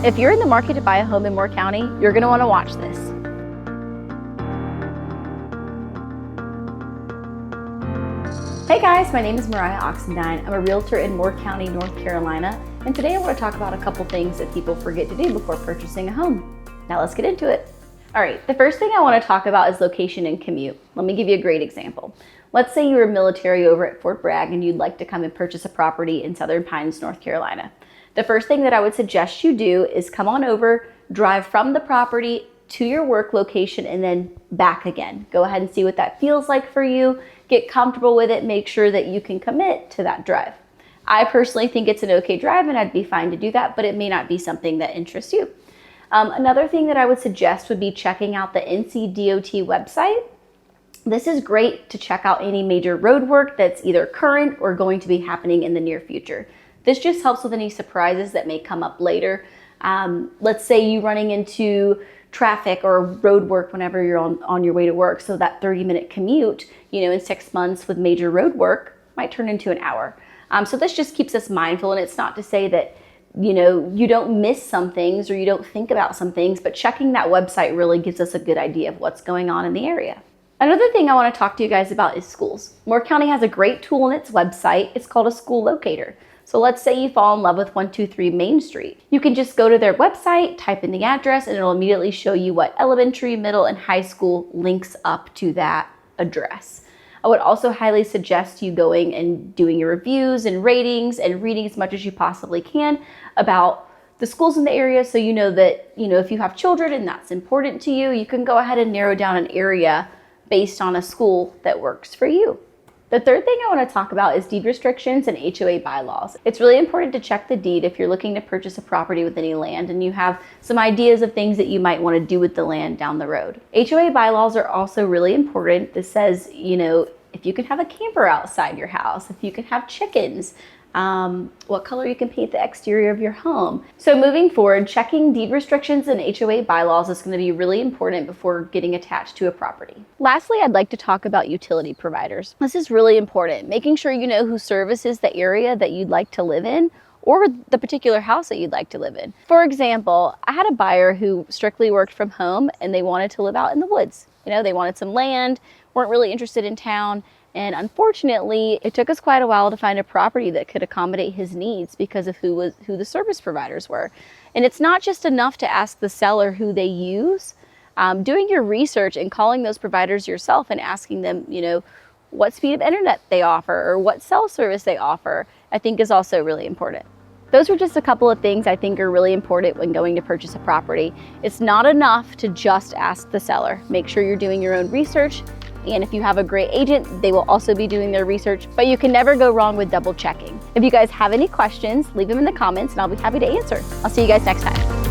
If you're in the market to buy a home in Moore County, you're going to want to watch this. Hey guys, my name is Mariah Oxendine. I'm a realtor in Moore County, North Carolina, and today I want to talk about a couple things that people forget to do before purchasing a home. Now let's get into it. All right, the first thing I want to talk about is location and commute. Let me give you a great example. Let's say you were military over at Fort Bragg and you'd like to come and purchase a property in Southern Pines, North Carolina. The first thing that I would suggest you do is come on over, drive from the property to your work location and then back again. Go ahead and see what that feels like for you. Get comfortable with it. Make sure that you can commit to that drive. I personally think it's an okay drive and I'd be fine to do that, but it may not be something that interests you. Another thing that I would suggest would be checking out the NCDOT website. This is great to check out any major road work that's either current or going to be happening in the near future. This just helps with any surprises that may come up later. Let's say you're running into traffic or road work whenever you're on your way to work. So that 30-minute commute, in 6 months with major road work might turn into an hour. So this just keeps us mindful, and it's not to say that, you don't miss some things or you don't think about some things, but checking that website really gives us a good idea of what's going on in the area. Another thing I want to talk to you guys about is schools. Moore County has a great tool on its website. It's called a school locator. So let's say you fall in love with 123 Main Street. You can just go to their website, type in the address, and it'll immediately show you what elementary, middle, and high school links up to that address. I would also highly suggest you going and doing your reviews and ratings and reading as much as you possibly can about the schools in the area, so you know that, if you have children and that's important to you, you can go ahead and narrow down an area based on a school that works for you. The third thing I want to talk about is deed restrictions and HOA bylaws. It's really important to check the deed if you're looking to purchase a property with any land and you have some ideas of things that you might want to do with the land down the road. HOA bylaws are also really important. This says, if you can have a camper outside your house, if you can have chickens, what color you can paint the exterior of your home. So moving forward, checking deed restrictions and HOA bylaws is going to be really important before getting attached to a property. Lastly, I'd like to talk about utility providers. This is really important, making sure you know who services the area that you'd like to live in or the particular house that you'd like to live in. For example, I had a buyer who strictly worked from home and they wanted to live out in the woods. They wanted some land, weren't really interested in town. And unfortunately, it took us quite a while to find a property that could accommodate his needs because of who the service providers were. And it's not just enough to ask the seller who they use. Doing your research and calling those providers yourself and asking them, what speed of internet they offer or what cell service they offer, I think is also really important. Those are just a couple of things I think are really important when going to purchase a property. It's not enough to just ask the seller. Make sure you're doing your own research. And if you have a great agent, they will also be doing their research, but you can never go wrong with double checking. If you guys have any questions, leave them in the comments and I'll be happy to answer. I'll see you guys next time.